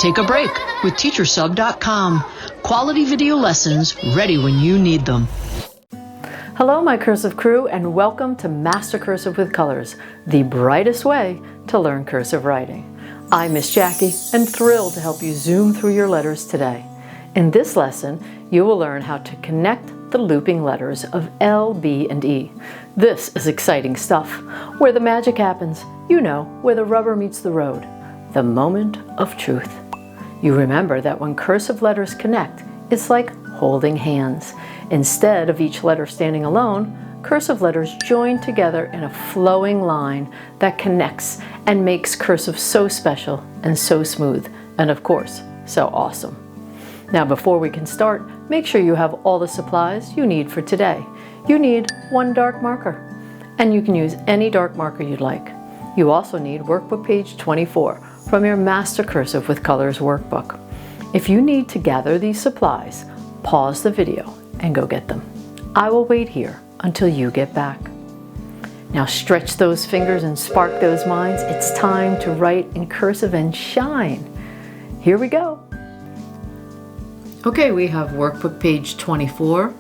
Take a break with teachersub.com. Quality video lessons ready when you need them. Hello, my cursive crew, and welcome to Master Cursive with Colors, the brightest way to learn cursive writing. I'm Miss Jackie and thrilled to help you zoom through your letters today. In this lesson, you will learn how to connect the looping letters of L, B, and E. This is exciting stuff, where the magic happens, where the rubber meets the road, the moment of truth. You remember that when cursive letters connect, it's like holding hands. Instead of each letter standing alone, cursive letters join together in a flowing line that connects and makes cursive so special and so smooth, and of course, so awesome. Now, before we can start, make sure you have all the supplies you need for today. You need one dark marker, and you can use any dark marker you'd like. You also need workbook page 24 from your Master Cursive with Colors workbook. If you need to gather these supplies, pause the video and go get them. I will wait here until you get back. Now stretch those fingers and spark those minds. It's time to write in cursive and shine. Here we go. Okay, we have workbook page 24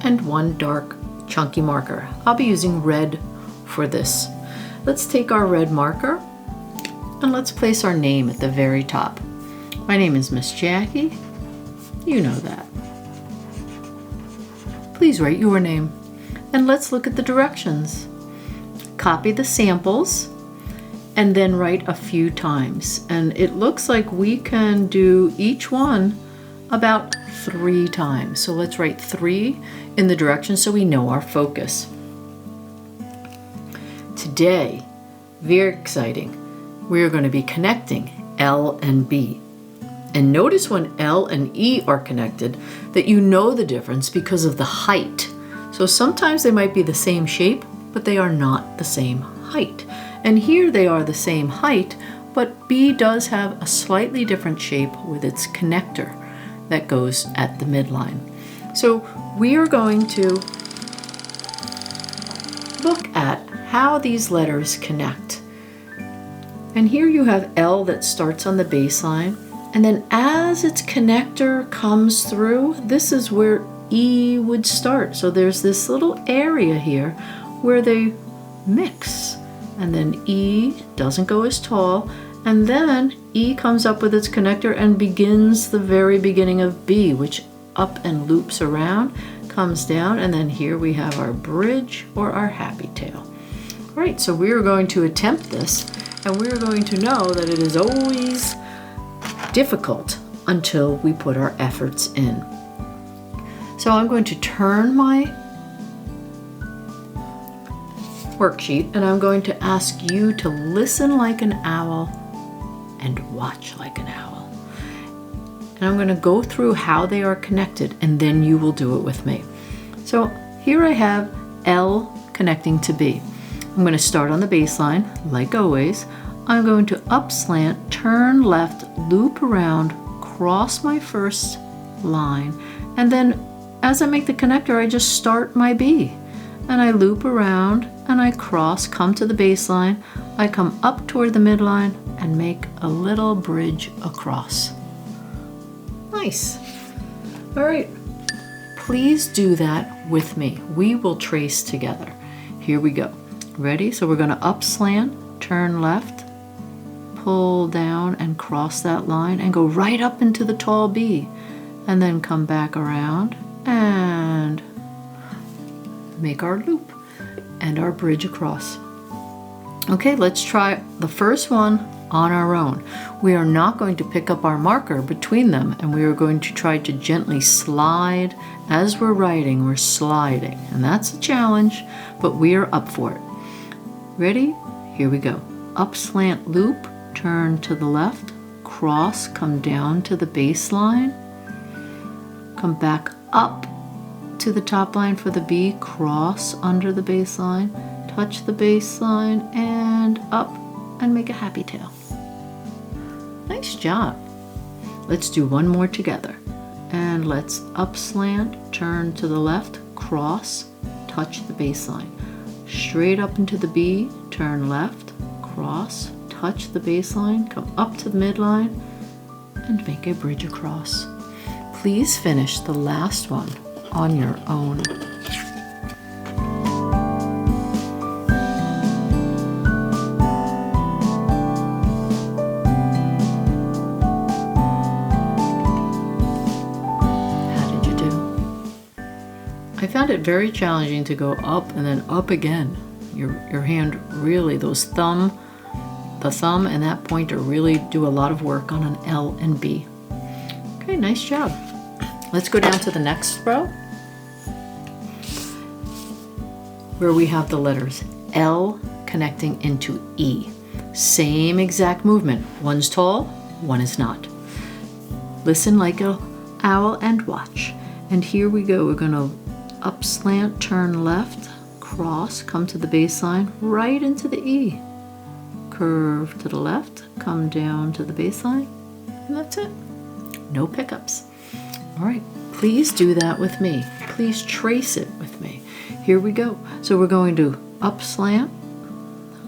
and one dark chunky marker. I'll be using red for this. Let's take our red marker and let's place our name at the very top. My name is Miss Jackie. You know that. Please write your name. And let's look at the directions. Copy the samples and then write a few times. And it looks like we can do each one about 3 times. So let's write 3 in the directions so we know our focus. Today, very exciting, we are going to be connecting L and B. And notice when L and E are connected that you know the difference because of the height. So sometimes they might be the same shape, but they are not the same height. And here they are the same height, but B does have a slightly different shape with its connector that goes at the midline. So we are going to look at how these letters connect. And here you have L that starts on the baseline, and then as its connector comes through, this is where E would start. So there's this little area here where they mix, and then E doesn't go as tall, and then E comes up with its connector and begins the very beginning of B, which up and loops around, comes down, and then here we have our bridge or our happy tail. All right, so we are going to attempt this, and we are going to know that it is always difficult until we put our efforts in. So I'm going to turn my worksheet, and I'm going to ask you to listen like an owl and watch like an owl. And I'm going to go through how they are connected, and then you will do it with me. So here I have L connecting to B. I'm going to start on the baseline, like always. I'm going to up slant, turn left, loop around, cross my first line, and then as I make the connector, I just start my B. And I loop around, and I cross, come to the baseline, I come up toward the midline, and make a little bridge across. Nice. All right, please do that with me. We will trace together. Here we go. Ready? So we're going to up slant, turn left, pull down and cross that line and go right up into the tall B, and then come back around and make our loop and our bridge across. Okay, let's try the first one on our own. We are not going to pick up our marker between them, and we are going to try to gently slide as we're writing. We're sliding, and that's a challenge, but we are up for it. Ready? Here we go. Up slant loop, turn to the left, cross, come down to the baseline, come back up to the top line for the B, cross under the baseline, touch the baseline, and up, and make a happy tail. Nice job. Let's do one more together. And let's up slant, turn to the left, cross, touch the baseline. Straight up into the B, turn left, cross, touch the baseline, come up to the midline, and make a bridge across. Please finish the last one on your own. I found it very challenging to go up and then up again. Your hand really, the thumb and that pointer really do a lot of work on an L and B. Okay, nice job. Let's go down to the next row where we have the letters L connecting into E. Same exact movement. One's tall, one is not. Listen like an owl and watch. And here we go. We're going to up slant, turn left, cross, come to the baseline, right into the E. Curve to the left, come down to the baseline, and that's it. No pickups. All right, please do that with me. Please trace it with me. Here we go. So we're going to up slant,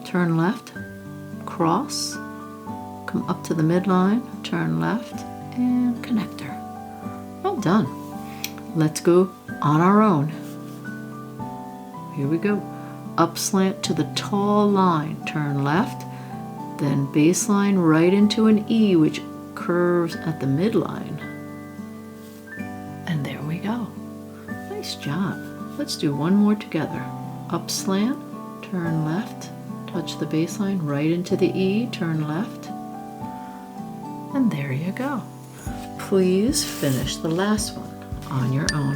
turn left, cross, come up to the midline, turn left, and connector. Well done. Let's go on our own. Here we go. Up slant to the tall line, turn left, then baseline right into an E, which curves at the midline. And there we go. Nice job. Let's do one more together. Up slant, turn left, touch the baseline right into the E, turn left, and there you go. Please finish the last one on your own.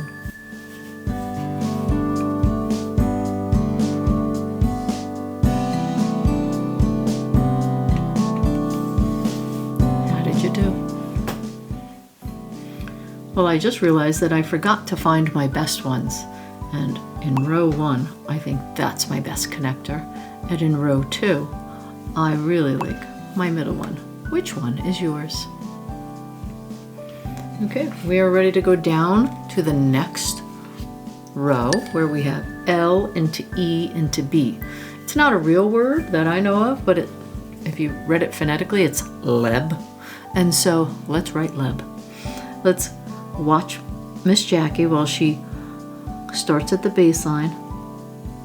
How did you do? Well, I just realized that I forgot to find my best ones. And in row 1, I think that's my best connector. And in row 2, I really like my middle one. Which one is yours? Okay, we are ready to go down to the next row where we have L into E into B. It's not a real word that I know of, but if you read it phonetically, it's leb. And so let's write leb. Let's watch Miss Jackie while she starts at the baseline,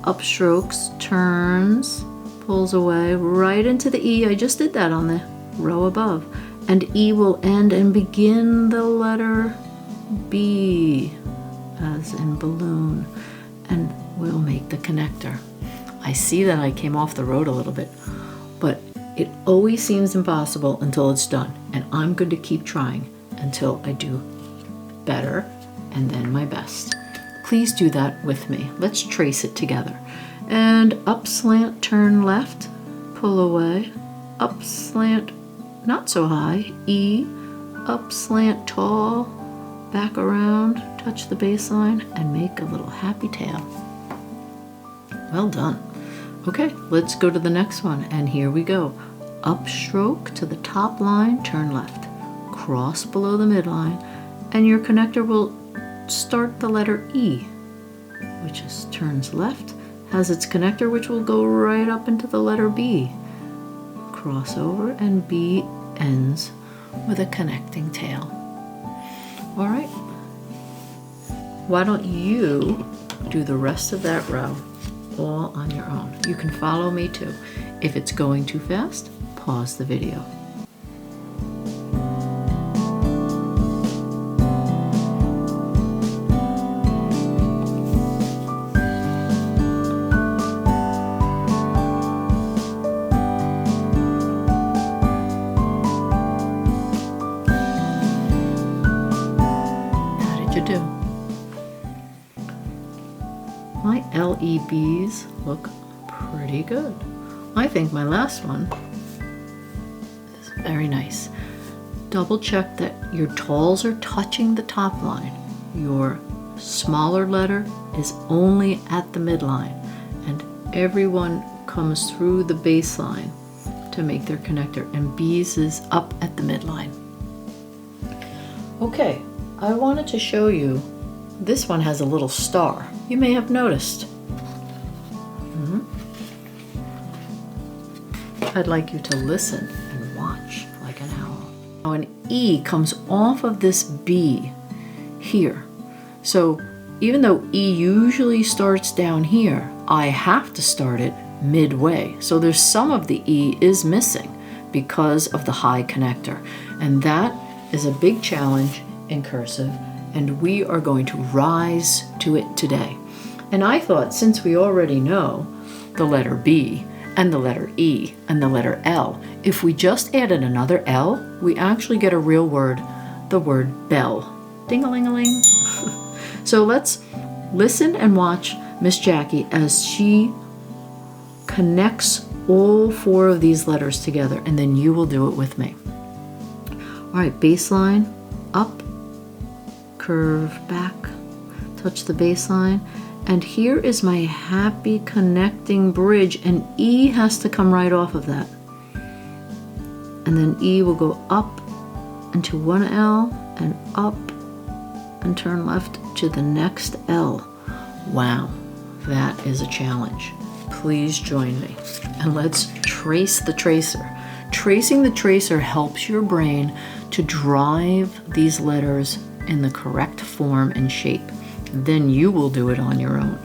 upstrokes, turns, pulls away right into the E. I just did that on the row above. And E will end and begin the letter B, as in balloon, and we'll make the connector. I see that I came off the road a little bit, but it always seems impossible until it's done, and I'm going to keep trying until I do better and then my best. Please do that with me. Let's trace it together. And up slant, turn left, pull away, up slant, not so high, E, up slant tall, back around, touch the baseline, and make a little happy tail. Well done. Okay, let's go to the next one, and here we go. Upstroke to the top line, turn left, cross below the midline, and your connector will start the letter E, which is turns left, has its connector which will go right up into the letter B. Cross over, and B ends with a connecting tail. All right. Why don't you do the rest of that row all on your own? You can follow me too. If it's going too fast, pause the video. Do. My LEBs look pretty good. I think my last one is very nice. Double check that your talls are touching the top line. Your smaller letter is only at the midline, and everyone comes through the baseline to make their connector, and B's is up at the midline. Okay. I wanted to show you, this one has a little star. You may have noticed. I'd like you to listen and watch like an owl. Now an E comes off of this B here. So even though E usually starts down here, I have to start it midway. So there's some of the E is missing because of the high connector. And that is a big challenge in cursive, and we are going to rise to it today. And I thought, since we already know the letter B and the letter E and the letter L, if we just added another L, we actually get a real word, the word bell. Ding-a-ling-a-ling. So let's listen and watch Miss Jackie as she connects all 4 of these letters together, and then you will do it with me. All right, baseline, up, curve back, touch the baseline, and here is my happy connecting bridge, and E has to come right off of that. And then E will go up into one L and up and turn left to the next L. Wow, that is a challenge. Please join me and let's trace the tracer. Tracing the tracer helps your brain to drive these letters in the correct form and shape. Then you will do it on your own.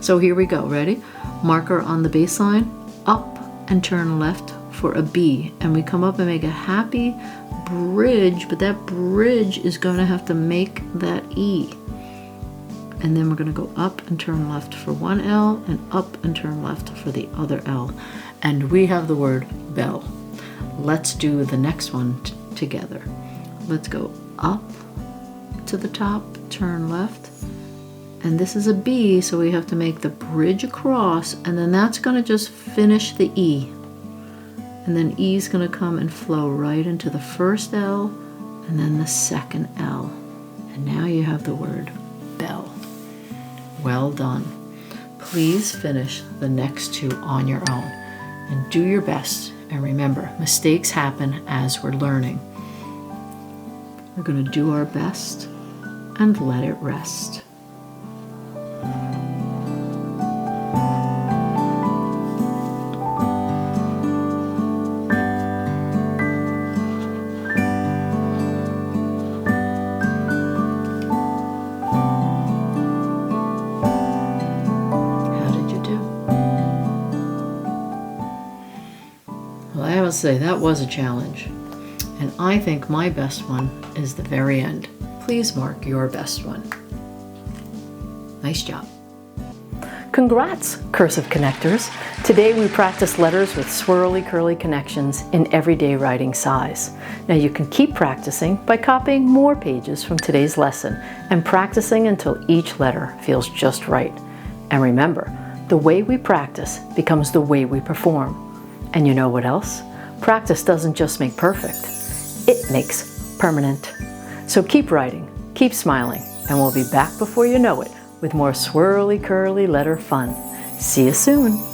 So here we go. Ready? Marker on the baseline, up and turn left for a B. And we come up and make a happy bridge, but that bridge is going to have to make that E. And then we're going to go up and turn left for one L and up and turn left for the other L. And we have the word bell. Let's do the next one together. Let's go up to the top, turn left. And this is a B, so we have to make the bridge across, and then that's going to just finish the E. And then E is going to come and flow right into the first L and then the second L. And now you have the word bell. Well done. Please finish the next 2 on your own and do your best. And remember, mistakes happen as we're learning. We're going to do our best and let it rest. Say that was a challenge, and I think my best one is the very end. Please mark your best one. Nice job. Congrats, cursive connectors. Today we practiced letters with swirly curly connections in everyday writing size. Now you can keep practicing by copying more pages from today's lesson and practicing until each letter feels just right. And remember, the way we practice becomes the way we perform. And you know what else? Practice doesn't just make perfect, it makes permanent. So keep writing, keep smiling, and we'll be back before you know it with more swirly curly letter fun. See you soon.